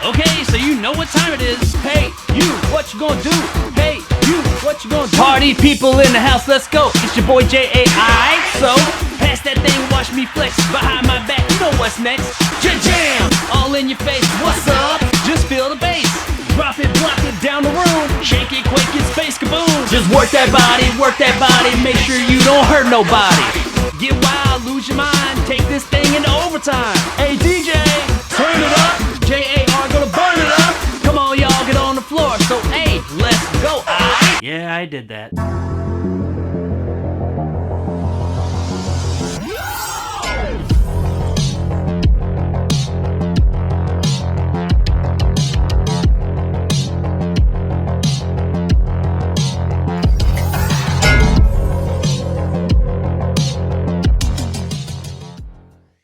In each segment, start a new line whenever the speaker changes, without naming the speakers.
Okay, so you know what time it is. Hey, you, what you gonna do? Hey, you, what you gonna do? Party people in the house, let's go. It's your boy J.A.I. So, pass that thing, watch me flex behind my back. You know what's next? Jam! All in your face, what's up? Just feel the bass. Drop it, block it down the room. Shake it, quake it, space kaboom. Just work that body, make sure you don't hurt nobody. Get wild, lose your mind, take this thing into overtime. Hey DJ, turn it up. J.A.R. gonna burn it up. Come on y'all, get on the floor. So hey, let's go. Yeah, I did that.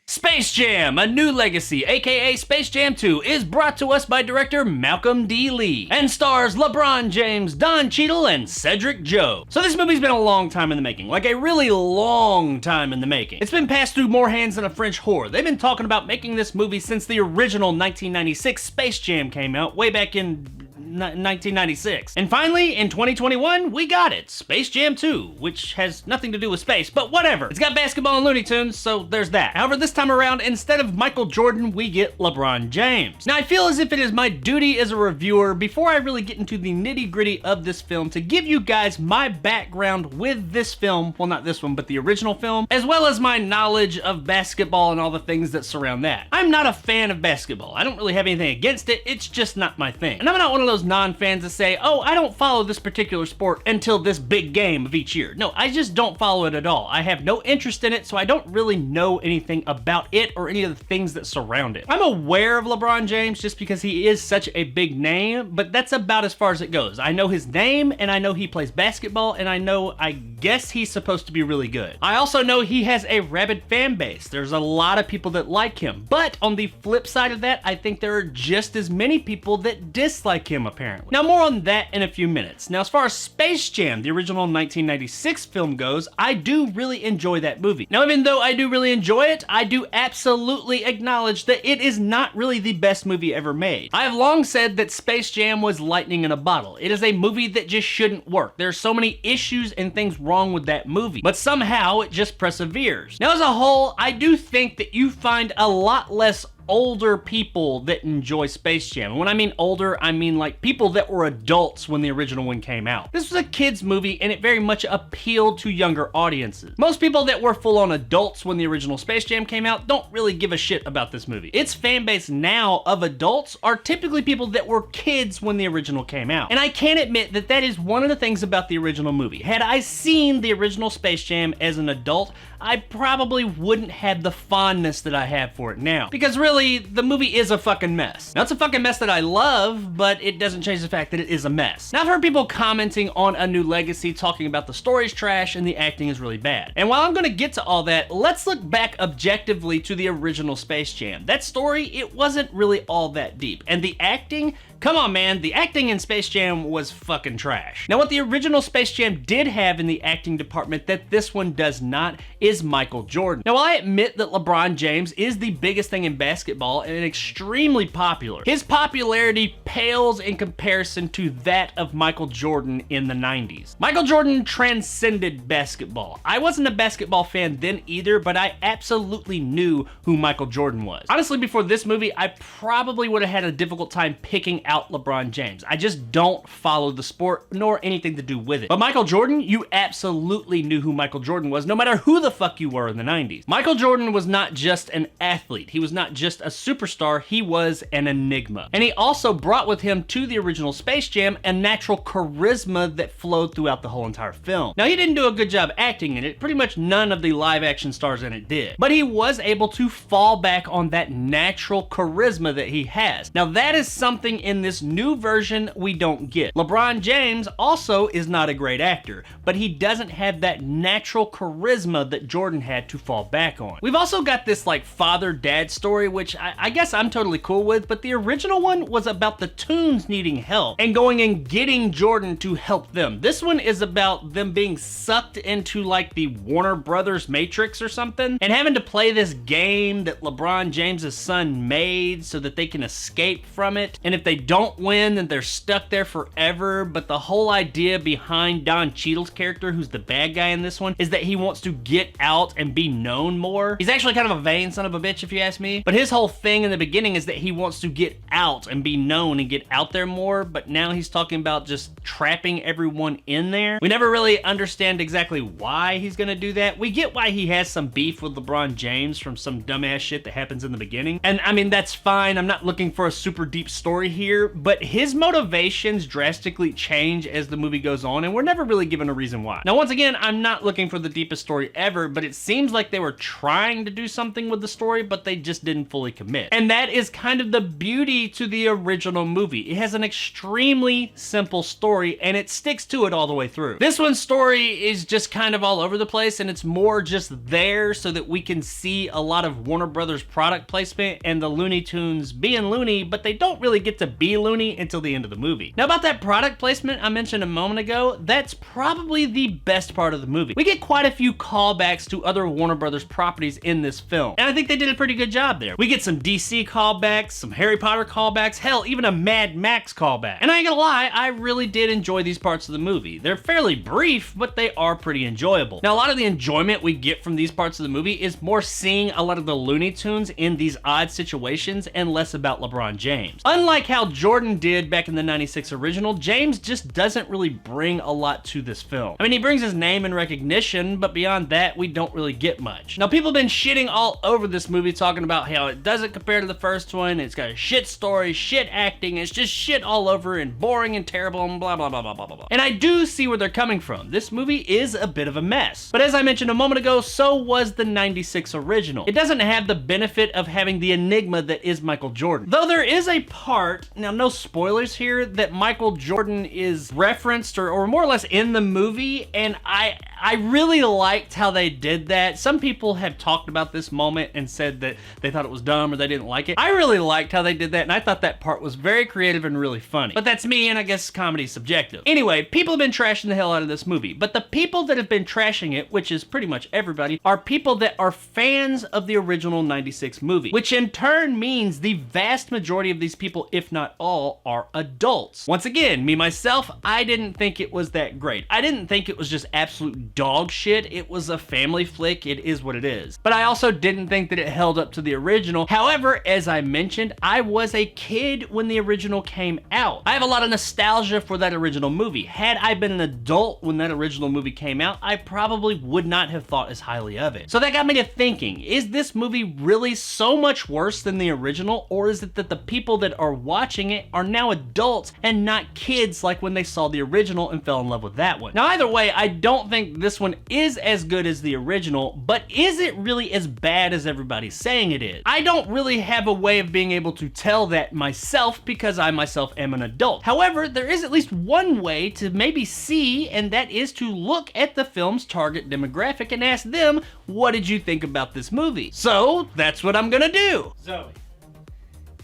Space Jam: A New Legacy, aka Space Jam 2, is brought to us by director Malcolm D. Lee and stars LeBron James, Don Cheadle, and Cedric Joe. So this movie's been a long time in the making, like a really long time in the making. It's been passed through more hands than a French whore. They've been talking about making this movie since the original 1996 Space Jam came out way back in 1996. And finally, in 2021, we got it. Space Jam 2, which has nothing to do with space, but whatever. It's got basketball and Looney Tunes, so there's that. However, this time around, instead of Michael Jordan, we get LeBron James. Now, I feel as if it is my duty as a reviewer, before I really get into the nitty-gritty of this film, to give you guys my background with this film, well, not this one, but the original film, as well as my knowledge of basketball and all the things that surround that. I'm not a fan of basketball. I don't really have anything against it, it's just not my thing. And I'm not one of those non-fans that say, oh, I don't follow this particular sport until this big game of each year. No, I just don't follow it at all. I have no interest in it, so I don't really know anything about it or any of the things that surround it. I'm aware of LeBron James just because he is such a big name, but that's about as far as it goes. I know his name, and I know he plays basketball, and I guess he's supposed to be really good. I also know he has a rabid fan base. There's a lot of people that like him, but on the flip side of that, I think there are just as many people that dislike him, apparently. Now, more on that in a few minutes. Now, as far as Space Jam, the original 1996 film goes, I do really enjoy that movie. Now, even though I do really enjoy it, I do absolutely acknowledge that it is not really the best movie ever made. I have long said that Space Jam was lightning in a bottle. It is a movie that just shouldn't work. There are so many issues and things wrong with that movie, but somehow it just perseveres. Now, as a whole, I do think that you find a lot less older people that enjoy Space Jam. And when I mean older, I mean like people that were adults when the original one came out. This was a kid's movie and it very much appealed to younger audiences. Most people that were full-on adults when the original Space Jam came out don't really give a shit about this movie. Its fan base now of adults are typically people that were kids when the original came out. And I can admit that that is one of the things about the original movie. Had I seen the original Space Jam as an adult, I probably wouldn't have the fondness that I have for it now. Because really, the movie is a fucking mess. Now, it's a fucking mess that I love, but it doesn't change the fact that it is a mess. Now, I've heard people commenting on A New Legacy talking about the story's trash and the acting is really bad. And while I'm gonna get to all that, let's look back objectively to the original Space Jam. That story, it wasn't really all that deep. And the acting, come on man, the acting in Space Jam was fucking trash. Now, what the original Space Jam did have in the acting department that this one does not is Michael Jordan. Now, while I admit that LeBron James is the biggest thing in basketball and extremely popular, his popularity pales in comparison to that of Michael Jordan in the 90s. Michael Jordan transcended basketball. I wasn't a basketball fan then either, but I absolutely knew who Michael Jordan was. Honestly, before this movie, I probably would have had a difficult time picking out LeBron James. I just don't follow the sport nor anything to do with it. But Michael Jordan, you absolutely knew who Michael Jordan was, no matter who the fuck you were in the 90s. Michael Jordan was not just an athlete. He was not just a superstar. He was an enigma. And he also brought with him to the original Space Jam a natural charisma that flowed throughout the whole entire film. Now, he didn't do a good job acting in it. Pretty much none of the live action stars in it did. But he was able to fall back on that natural charisma that he has. Now, that is something in this new version we don't get. LeBron James also is not a great actor, but he doesn't have that natural charisma that Jordan had to fall back on. We've also got this like father-dad story, which I guess I'm totally cool with, but the original one was about the Toons needing help and going and getting Jordan to help them. This one is about them being sucked into like the Warner Brothers Matrix or something and having to play this game that LeBron James's son made so that they can escape from it. And if they don't win, then they're stuck there forever. But the whole idea behind Don Cheadle's character, who's the bad guy in this one, is that he wants to get out and be known more. He's actually kind of a vain son of a bitch, if you ask me. But his whole thing in the beginning is that he wants to get out and be known and get out there more. But now he's talking about just trapping everyone in there. We never really understand exactly why he's gonna do that. We get why he has some beef with LeBron James from some dumbass shit that happens in the beginning. And I mean, that's fine. I'm not looking for a super deep story here, but his motivations drastically change as the movie goes on, and we're never really given a reason why. Now, once again, I'm not looking for the deepest story ever, but it seems like they were trying to do something with the story, but they just didn't fully commit. And that is kind of the beauty to the original movie. It has an extremely simple story, and it sticks to it all the way through. This one's story is just kind of all over the place, and it's more just there so that we can see a lot of Warner Brothers product placement and the Looney Tunes being loony, but they don't really get to be loony until the end of the movie. Now, about that product placement I mentioned a moment ago, that's probably the best part of the movie. We get quite a few callbacks to other Warner Brothers properties in this film, and I think they did a pretty good job there. We get some DC callbacks, some Harry Potter callbacks, hell, even a Mad Max callback. And I ain't gonna lie, I really did enjoy these parts of the movie. They're fairly brief, but they are pretty enjoyable. Now, a lot of the enjoyment we get from these parts of the movie is more seeing a lot of the Looney Tunes in these odd situations and less about LeBron James. Unlike how Jordan did back in the 96 original, James just doesn't really bring a lot to this film. I mean, he brings his name and recognition, but beyond that, we don't really get much. Now, people have been shitting all over this movie, talking about how it doesn't compare to the first one, it's got a shit story, shit acting, it's just shit all over and boring and terrible and blah, blah, blah, blah, blah, blah. And I do see where they're coming from. This movie is a bit of a mess. But as I mentioned a moment ago, so was the 96 original. It doesn't have the benefit of having the enigma that is Michael Jordan. Though there is a part, now no spoilers here, that Michael Jordan is referenced or more or less in the movie, and I really liked how they did that. Some people have talked about this moment and said that they thought it was dumb or they didn't like it. I really liked how they did that, and I thought that part was very creative and really funny. But that's me, and I guess comedy's subjective. Anyway, people have been trashing the hell out of this movie, but the people that have been trashing it, which is pretty much everybody, are people that are fans of the original 96 movie, which in turn means the vast majority of these people, if not all, are adults. Once again, me myself, I didn't think it was that great. I didn't think it was just absolute dog shit. It was a family flick. It is what it is. But I also didn't think that it held up to the original. However, as I mentioned, I was a kid when the original came out. I have a lot of nostalgia for that original movie. Had I been an adult when that original movie came out, I probably would not have thought as highly of it. So that got me to thinking, is this movie really so much worse than the original, or is it that the people that are watching it are now adults and not kids like when they saw the original and fell in love with that one? Now, either way, I don't think this one is as good as the original, but is it really as bad as everybody's saying it is? I don't really have a way of being able to tell that myself because I myself am an adult. However, there is at least one way to maybe see, and that is to look at the film's target demographic and ask them, what did you think about this movie? So, that's what I'm gonna do. Zoe,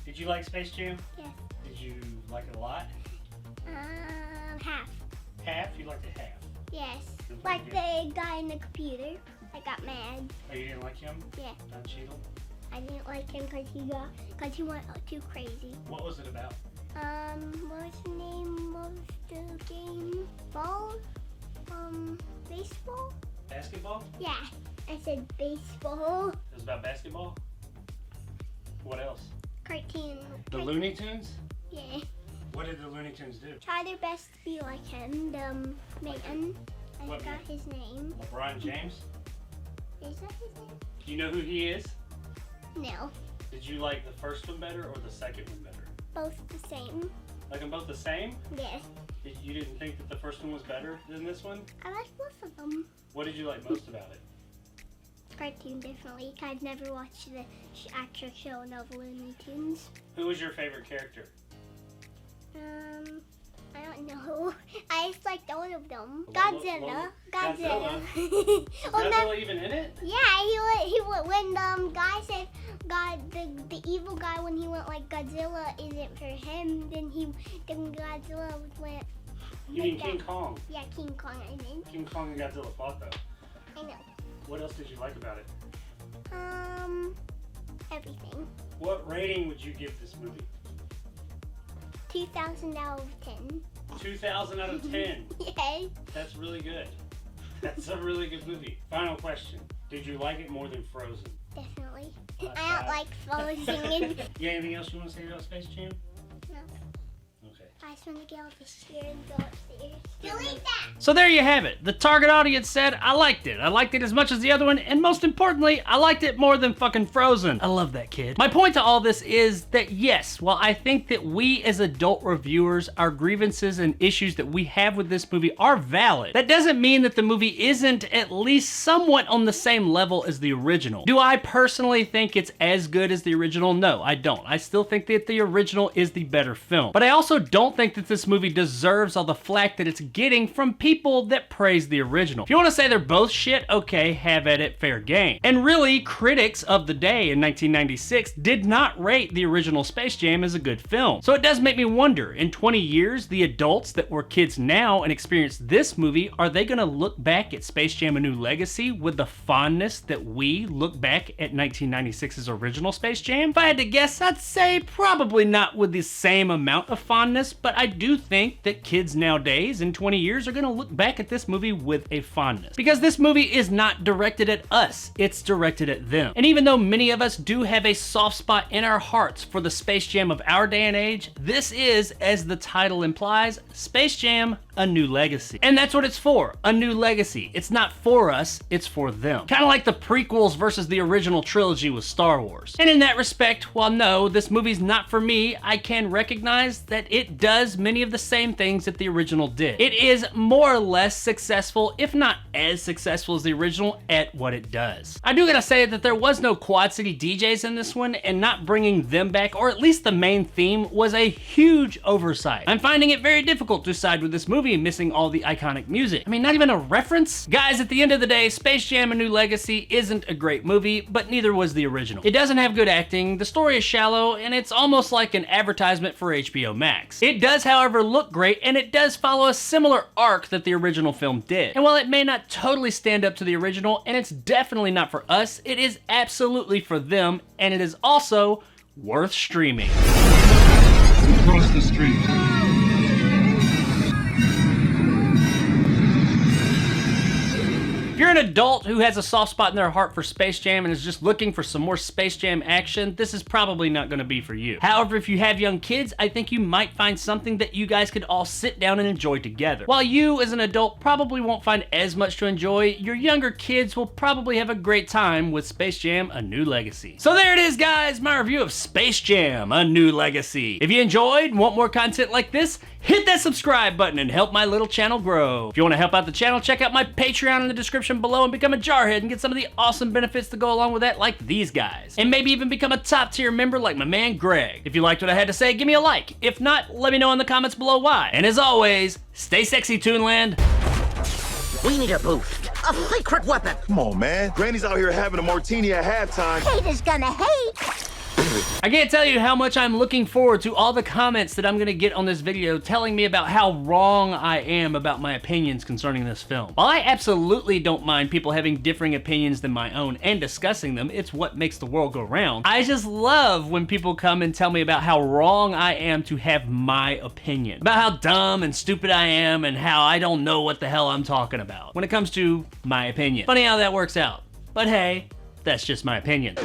did you like Space Jam?
Yes.
Did you like it a lot?
Half.
Half? You liked it half?
Yes. Like the guy in the computer. I got mad.
Oh, you didn't like him?
Yeah.
Don Cheadle?
I didn't like him because he went too crazy.
What was it about?
What was the name of the game? Ball? Baseball?
Basketball?
Yeah. I said baseball.
It was about basketball? What else?
Cartoon.
The Looney Tunes?
Yeah.
What did the Looney Tunes do?
Try their best to be like him. The man. I
What
forgot
man?
his name.
LeBron James?
Is that his name?
Do you know who he is?
No.
Did you like the first one better or the second one better?
Both the same.
Like them both the same?
Yes.
You didn't think that the first one was better than this one?
I like both of them.
What did you like most about it?
Cartoon, definitely. I've never watched the actual show of Looney Tunes.
Who was your favorite character?
I don't know. I just liked all of them.
Godzilla.
Godzilla.
Is Godzilla even in it?
Yeah, he went when guy said the evil guy when he went like Godzilla isn't for him. Then Godzilla went.
You mean King Kong?
Yeah, King Kong. I mean.
King Kong and Godzilla fought though.
I know.
What else did you like about it?
Everything.
What rating would you give this movie?
2,000 out of 10.
2,000 out of 10.
Yay.
That's really good. That's a really good movie. Final question. Did you like it more than Frozen?
Definitely. I don't like Frozen.
Yeah, anything else you want to say about Space Jam?
No.
Okay.
I just want to get off this chair and go upstairs. Delete that!
So there you have it. The target audience said, I liked it. I liked it as much as the other one, and most importantly, I liked it more than fucking Frozen. I love that kid. My point to all this is that yes, while I think that we as adult reviewers, our grievances and issues that we have with this movie are valid, that doesn't mean that the movie isn't at least somewhat on the same level as the original. Do I personally think it's as good as the original? No, I don't. I still think that the original is the better film. But I also don't think that this movie deserves all the flack that it's getting from people that praise the original. If you want to say they're both shit, okay, have at it, fair game. And really, critics of the day in 1996 did not rate the original Space Jam as a good film. So it does make me wonder, in 20 years, the adults that were kids now and experienced this movie, are they gonna look back at Space Jam: A New Legacy with the fondness that we look back at 1996's original Space Jam? If I had to guess, I'd say probably not with the same amount of fondness, but I do think that kids nowadays in 20 years are gonna look back at this movie with a fondness. Because this movie is not directed at us, it's directed at them. And even though many of us do have a soft spot in our hearts for the Space Jam of our day and age, this is, as the title implies, Space Jam: A New Legacy. And that's what it's for, a new legacy. It's not for us, it's for them. Kind of like the prequels versus the original trilogy with Star Wars. And in that respect, while no, this movie's not for me, I can recognize that it does many of the same things that the original did. It is more or less successful, if not as successful as the original, at what it does. I do gotta say that there was no Quad City DJs in this one, and not bringing them back, or at least the main theme, was a huge oversight. I'm finding it very difficult to side with this movie missing all the iconic music. I mean, not even a reference? Guys, at the end of the day, Space Jam: A New Legacy isn't a great movie, but neither was the original. It doesn't have good acting, the story is shallow, and it's almost like an advertisement for HBO Max. It does, however, look great, and it does follow a similar arc that the original film did. And while it may not totally stand up to the original, and it's definitely not for us, it is absolutely for them, and it is also worth streaming.
Across the street.
If you're an adult who has a soft spot in their heart for Space Jam and is just looking for some more Space Jam action, this is probably not going to be for you. However, if you have young kids, I think you might find something that you guys could all sit down and enjoy together. While you, as an adult, probably won't find as much to enjoy, your younger kids will probably have a great time with Space Jam: A New Legacy. So there it is, guys, my review of Space Jam: A New Legacy. If you enjoyed and want more content like this, hit that subscribe button and help my little channel grow. If you want to help out the channel, check out my Patreon in the description below and become a jarhead and get some of the awesome benefits that go along with that, like these guys. And maybe even become a top tier member like my man Greg. If you liked what I had to say, give me a like. If not, let me know in the comments below why. And as always, stay sexy, Toonland.
We need a boost. A secret weapon.
Come on, man. Granny's out here having a martini at halftime.
Haters gonna hate.
I can't tell you how much I'm looking forward to all the comments that I'm gonna get on this video telling me about how wrong I am about my opinions concerning this film. While I absolutely don't mind people having differing opinions than my own and discussing them, it's what makes the world go round, I just love when people come and tell me about how wrong I am to have my opinion. About how dumb and stupid I am and how I don't know what the hell I'm talking about when it comes to my opinion. Funny how that works out. But hey, that's just my opinion.